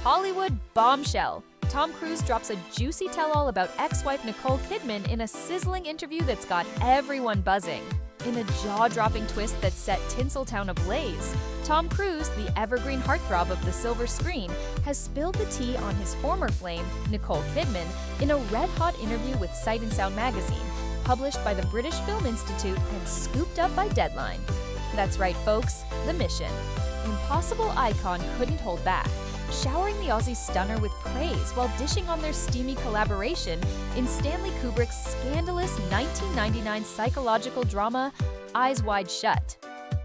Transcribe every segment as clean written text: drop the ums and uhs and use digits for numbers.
Hollywood bombshell. Tom Cruise drops a juicy tell-all about ex-wife Nicole Kidman in a sizzling interview that's got everyone buzzing. In a jaw-dropping twist that set Tinseltown ablaze, Tom Cruise, the evergreen heartthrob of the silver screen, has spilled the tea on his former flame, Nicole Kidman, in a red-hot interview with Sight and Sound magazine, published by the British Film Institute and scooped up by Deadline. That's right, folks, the mission. Impossible icon couldn't hold back, showering the Aussie stunner with praise while dishing on their steamy collaboration in Stanley Kubrick's scandalous 1999 psychological drama, Eyes Wide Shut.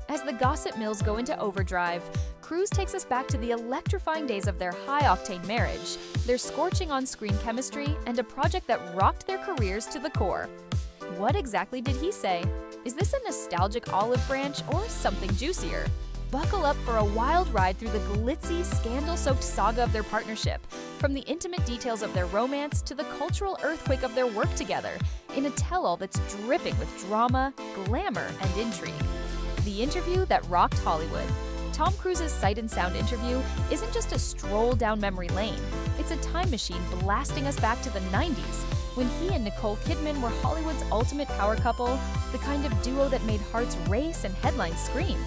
As the gossip mills go into overdrive, Cruise takes us back to the electrifying days of their high-octane marriage, their scorching on-screen chemistry, and a project that rocked their careers to the core. What exactly did he say? Is this a nostalgic olive branch or something juicier? Buckle up for a wild ride through the glitzy, scandal-soaked saga of their partnership, from the intimate details of their romance to the cultural earthquake of their work together, in a tell-all that's dripping with drama, glamour, and intrigue. The interview that rocked Hollywood. Tom Cruise's Sight and Sound interview isn't just a stroll down memory lane. It's a time machine blasting us back to the 90s, when he and Nicole Kidman were Hollywood's ultimate power couple, the kind of duo that made hearts race and headlines scream.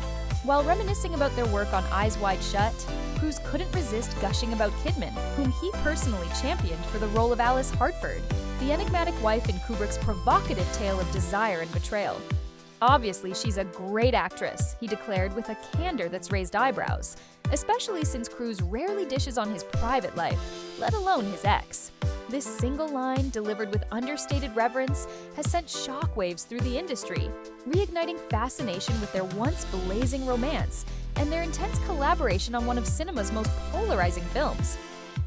While reminiscing about their work on Eyes Wide Shut, Cruise couldn't resist gushing about Kidman, whom he personally championed for the role of Alice Hartford, the enigmatic wife in Kubrick's provocative tale of desire and betrayal. Obviously, she's a great actress, he declared with a candor that's raised eyebrows, especially since Cruise rarely dishes on his private life, let alone his ex. This single line, delivered with understated reverence, has sent shockwaves through the industry, reigniting fascination with their once blazing romance and their intense collaboration on one of cinema's most polarizing films.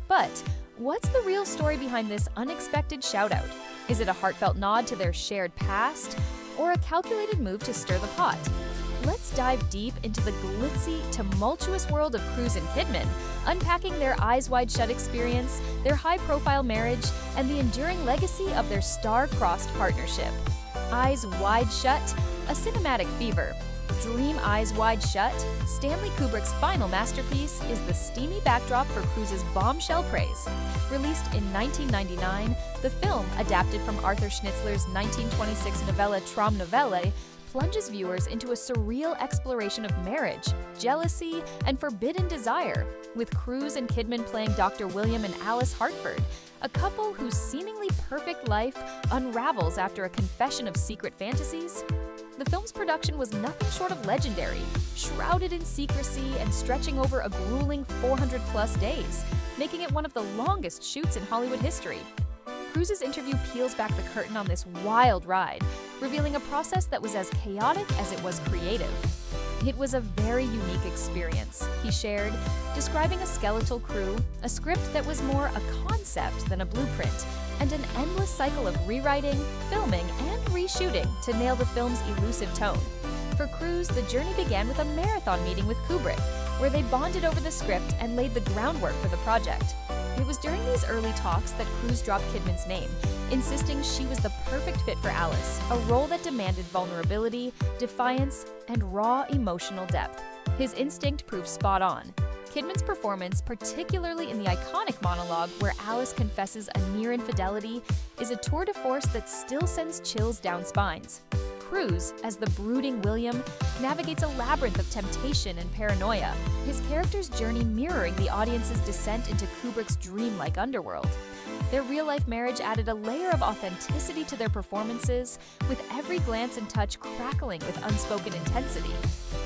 But what's the real story behind this unexpected shout-out? Is it a heartfelt nod to their shared past, or a calculated move to stir the pot? Let's dive deep into the glitzy, tumultuous world of Cruise and Kidman, unpacking their Eyes Wide Shut experience, their high-profile marriage, and the enduring legacy of their star-crossed partnership. Eyes Wide Shut, a cinematic fever. Dream Eyes Wide Shut, Stanley Kubrick's final masterpiece, is the steamy backdrop for Cruise's bombshell praise. Released in 1999, the film, adapted from Arthur Schnitzler's 1926 novella Traum Novelle, plunges viewers into a surreal exploration of marriage, jealousy, and forbidden desire, with Cruise and Kidman playing Dr. William and Alice Hartford, a couple whose seemingly perfect life unravels after a confession of secret fantasies. The film's production was nothing short of legendary, shrouded in secrecy and stretching over a grueling 400-plus days, making it one of the longest shoots in Hollywood history. Cruise's interview peels back the curtain on this wild ride, revealing a process that was as chaotic as it was creative. It was a very unique experience, he shared, describing a skeletal crew, a script that was more a concept than a blueprint, and an endless cycle of rewriting, filming, and reshooting to nail the film's elusive tone. For Cruise, the journey began with a marathon meeting with Kubrick, where they bonded over the script and laid the groundwork for the project. It was during these early talks that Cruise dropped Kidman's name, insisting she was the perfect fit for Alice, a role that demanded vulnerability, defiance, and raw emotional depth. His instinct proved spot on. Kidman's performance, particularly in the iconic monologue where Alice confesses a near infidelity, is a tour de force that still sends chills down spines. Cruise, as the brooding William, navigates a labyrinth of temptation and paranoia, his character's journey mirroring the audience's descent into Kubrick's dreamlike underworld. Their real-life marriage added a layer of authenticity to their performances, with every glance and touch crackling with unspoken intensity.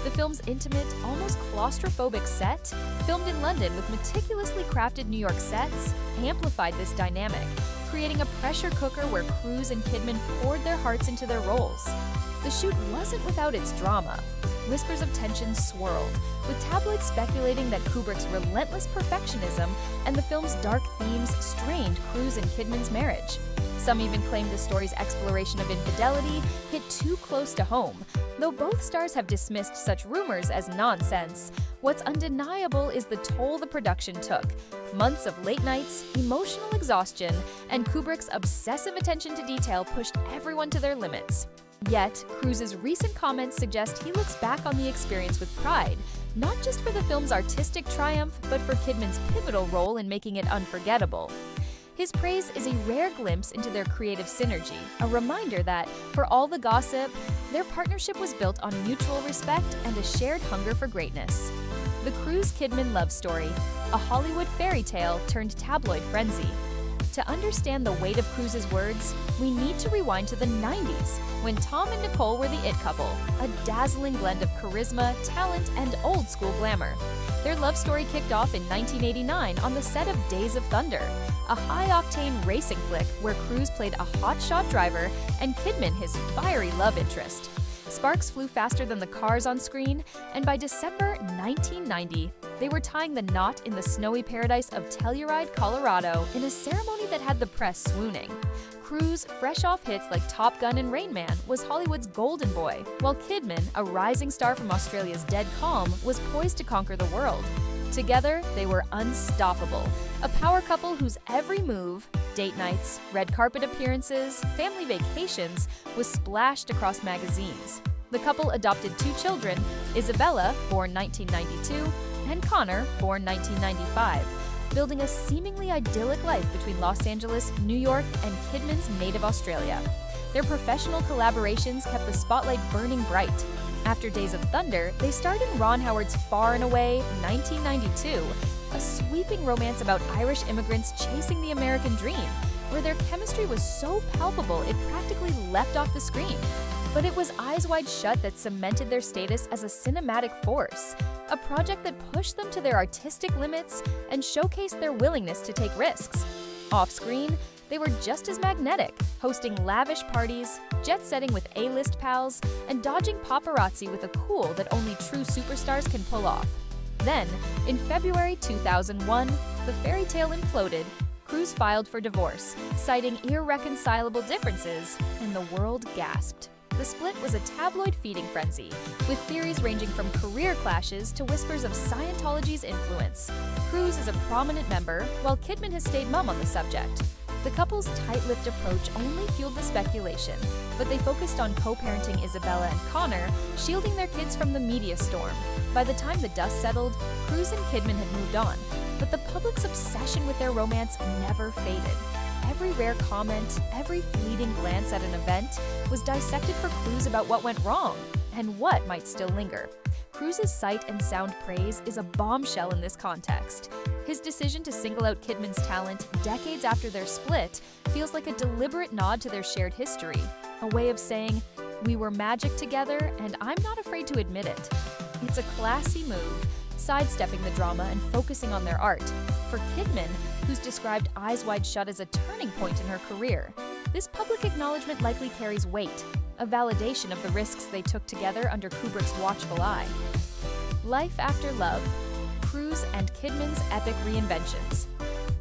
The film's intimate, almost claustrophobic set, filmed in London with meticulously crafted New York sets, amplified this dynamic, creating a pressure cooker where Cruise and Kidman poured their hearts into their roles. The shoot wasn't without its drama. Whispers of tension swirled, with tabloids speculating that Kubrick's relentless perfectionism and the film's dark themes strained Cruise and Kidman's marriage. Some even claimed the story's exploration of infidelity hit too close to home, though both stars have dismissed such rumors as nonsense. What's undeniable is the toll the production took. Months of late nights, emotional exhaustion, and Kubrick's obsessive attention to detail pushed everyone to their limits. Yet, Cruise's recent comments suggest he looks back on the experience with pride, not just for the film's artistic triumph, but for Kidman's pivotal role in making it unforgettable. His praise is a rare glimpse into their creative synergy, a reminder that, for all the gossip, their partnership was built on mutual respect and a shared hunger for greatness. The Cruise-Kidman love story, a Hollywood fairy tale turned tabloid frenzy. To understand the weight of Cruise's words, we need to rewind to the 90s, when Tom and Nicole were the it couple, a dazzling blend of charisma, talent, and old-school glamour. Their love story kicked off in 1989 on the set of Days of Thunder, a high-octane racing flick where Cruise played a hotshot driver and Kidman his fiery love interest. Sparks flew faster than the cars on screen, and by December 1990, they were tying the knot in the snowy paradise of Telluride, Colorado, in a ceremony that had the press swooning. Cruise, fresh off hits like Top Gun and Rain Man, was Hollywood's golden boy, while Kidman, a rising star from Australia's dead calm, was poised to conquer the world. Together, they were unstoppable, a power couple whose every move, date nights, red carpet appearances, family vacations, was splashed across magazines. The couple adopted 2 children, Isabella, born 1992, and Connor, born 1995, building a seemingly idyllic life between Los Angeles, New York, and Kidman's native Australia. Their professional collaborations kept the spotlight burning bright. After Days of Thunder, they starred in Ron Howard's Far and Away, 1992, a sweeping romance about Irish immigrants chasing the American dream, where their chemistry was so palpable it practically leapt off the screen. But it was Eyes Wide Shut that cemented their status as a cinematic force, a project that pushed them to their artistic limits and showcased their willingness to take risks. Off-screen, they were just as magnetic, hosting lavish parties, jet-setting with A-list pals, and dodging paparazzi with a cool that only true superstars can pull off. Then, in February 2001, the fairy tale imploded. Cruise filed for divorce, citing irreconcilable differences, and the world gasped. The split was a tabloid feeding frenzy, with theories ranging from career clashes to whispers of Scientology's influence. Cruise is a prominent member, while Kidman has stayed mum on the subject. The couple's tight-lipped approach only fueled the speculation, but they focused on co-parenting Isabella and Connor, shielding their kids from the media storm. By the time the dust settled, Cruise and Kidman had moved on, but the public's obsession with their romance never faded. Every rare comment, every fleeting glance at an event was dissected for clues about what went wrong and what might still linger. Cruise's sight and sound praise is a bombshell in this context. His decision to single out Kidman's talent decades after their split feels like a deliberate nod to their shared history, a way of saying, "We were magic together, and I'm not afraid to admit it." It's a classy move, sidestepping the drama and focusing on their art. For Kidman, who's described Eyes Wide Shut as a turning point in her career, this public acknowledgement likely carries weight, a validation of the risks they took together under Kubrick's watchful eye. Life After Love, Cruise and Kidman's epic reinventions.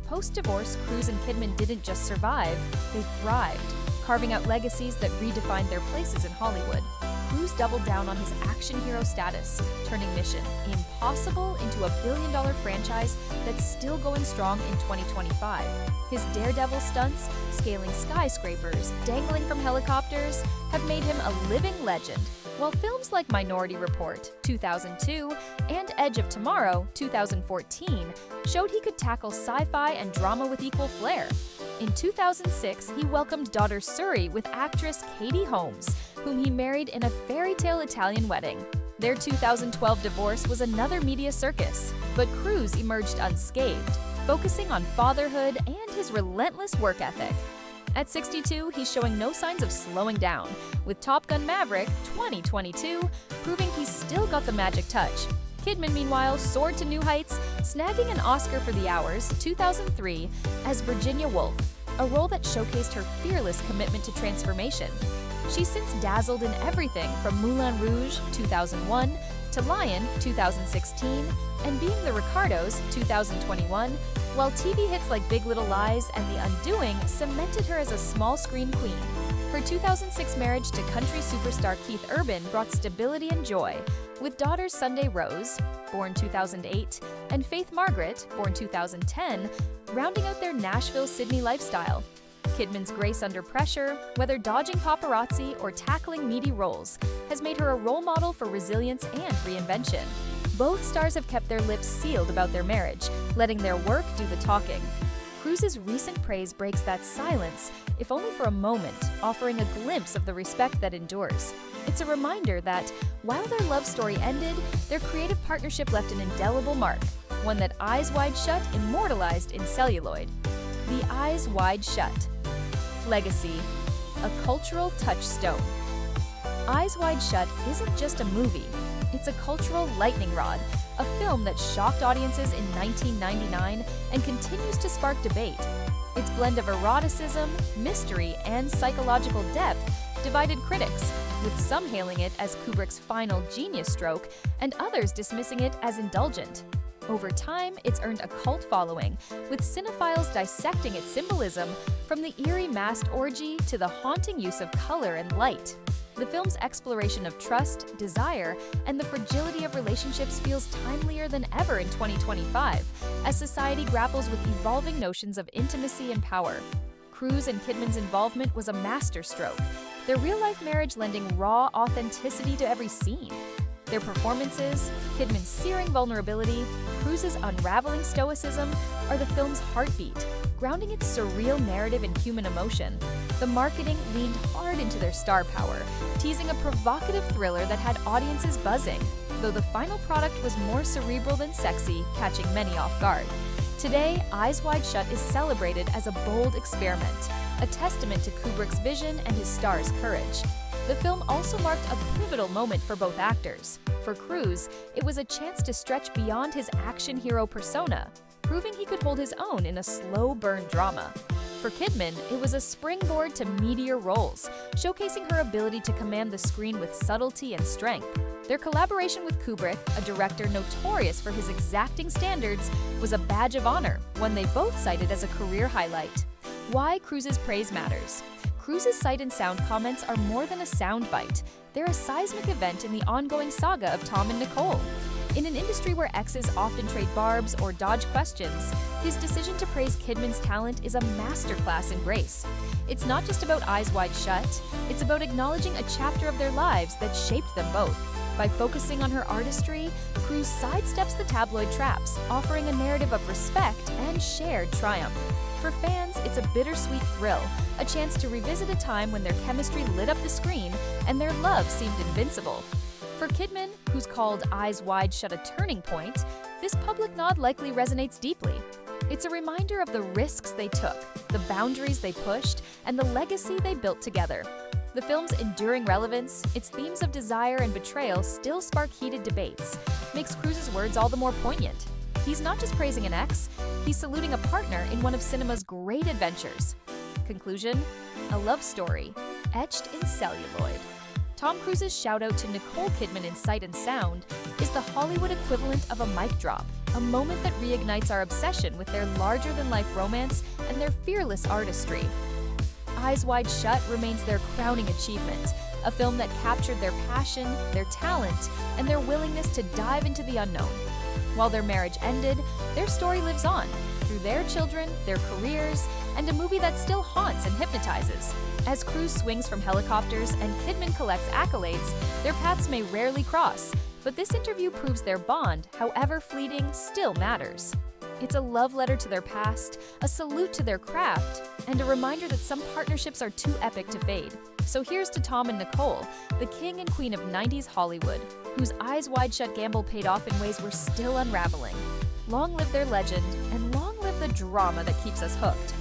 Post-divorce, Cruise and Kidman didn't just survive, they thrived, carving out legacies that redefined their places in Hollywood. Cruise doubled down on his action hero status, turning Mission Impossible into a billion-dollar franchise that's still going strong in 2025. His daredevil stunts, scaling skyscrapers, dangling from helicopters, have made him a living legend, while films like Minority Report, 2002, and Edge of Tomorrow, 2014, showed he could tackle sci-fi and drama with equal flair. In 2006, he welcomed daughter Suri with actress Katie Holmes, whom he married in a fairy tale Italian wedding. Their 2012 divorce was another media circus, but Cruise emerged unscathed, focusing on fatherhood and his relentless work ethic. At 62, he's showing no signs of slowing down, with Top Gun Maverick 2022 proving he's still got the magic touch. Kidman, meanwhile, soared to new heights, snagging an Oscar for The Hours 2003 as Virginia Woolf, a role that showcased her fearless commitment to transformation. She's since dazzled in everything from Moulin Rouge 2001 to Lion 2016 and Being the Ricardos 2021, while TV hits like Big Little Lies and The Undoing cemented her as a small-screen queen. Her 2006 marriage to country superstar Keith Urban brought stability and joy, with daughters Sunday Rose, born 2008, and Faith Margaret, born 2010, rounding out their Nashville-Sydney lifestyle. Kidman's grace under pressure, whether dodging paparazzi or tackling meaty roles, has made her a role model for resilience and reinvention. Both stars have kept their lips sealed about their marriage, letting their work do the talking. Cruise's recent praise breaks that silence, if only for a moment, offering a glimpse of the respect that endures. It's a reminder that, while their love story ended, their creative partnership left an indelible mark, one that Eyes Wide Shut immortalized in celluloid. The Eyes Wide Shut. Legacy. A cultural touchstone. Eyes Wide Shut isn't just a movie. It's a cultural lightning rod, a film that shocked audiences in 1999 and continues to spark debate. Its blend of eroticism, mystery, and psychological depth divided critics, with some hailing it as Kubrick's final genius stroke and others dismissing it as indulgent. Over time, it's earned a cult following, with cinephiles dissecting its symbolism from the eerie masked orgy to the haunting use of color and light. The film's exploration of trust, desire, and the fragility of relationships feels timelier than ever in 2025, as society grapples with evolving notions of intimacy and power. Cruise and Kidman's involvement was a masterstroke, their real-life marriage lending raw authenticity to every scene. Their performances, Kidman's searing vulnerability, Cruise's unraveling stoicism, are the film's heartbeat, grounding its surreal narrative in human emotion. The marketing leaned hard into their star power, teasing a provocative thriller that had audiences buzzing, though the final product was more cerebral than sexy, catching many off guard. Today, Eyes Wide Shut is celebrated as a bold experiment, a testament to Kubrick's vision and his star's courage. The film also marked a pivotal moment for both actors. For Cruise, it was a chance to stretch beyond his action hero persona, proving he could hold his own in a slow-burn drama. For Kidman, it was a springboard to meatier roles, showcasing her ability to command the screen with subtlety and strength. Their collaboration with Kubrick, a director notorious for his exacting standards, was a badge of honor, one they both cited as a career highlight. Why Cruise's praise matters. Cruise's sight and sound comments are more than a soundbite. They're a seismic event in the ongoing saga of Tom and Nicole. In an industry where exes often trade barbs or dodge questions, his decision to praise Kidman's talent is a masterclass in grace. It's not just about Eyes Wide Shut, it's about acknowledging a chapter of their lives that shaped them both. By focusing on her artistry, Cruise sidesteps the tabloid traps, offering a narrative of respect and shared triumph. For fans, it's a bittersweet thrill, a chance to revisit a time when their chemistry lit up the screen and their love seemed invincible. For Kidman, who's called Eyes Wide Shut a turning point, this public nod likely resonates deeply. It's a reminder of the risks they took, the boundaries they pushed, and the legacy they built together. The film's enduring relevance, its themes of desire and betrayal still spark heated debates, makes Cruise's words all the more poignant. He's not just praising an ex, he's saluting a partner in one of cinema's great adventures. Conclusion: a love story, etched in celluloid. Tom Cruise's shout-out to Nicole Kidman in sight and sound is the Hollywood equivalent of a mic drop, a moment that reignites our obsession with their larger-than-life romance and their fearless artistry. Eyes Wide Shut remains their crowning achievement, a film that captured their passion, their talent, and their willingness to dive into the unknown. While their marriage ended, their story lives on, through their children, their careers, and a movie that still haunts and hypnotizes. As Cruise swings from helicopters and Kidman collects accolades, their paths may rarely cross, but this interview proves their bond, however fleeting, still matters. It's a love letter to their past, a salute to their craft, and a reminder that some partnerships are too epic to fade. So here's to Tom and Nicole, the king and queen of 90s Hollywood, whose Eyes Wide Shut gamble paid off in ways we're still unraveling. Long live their legend, and long live the drama that keeps us hooked.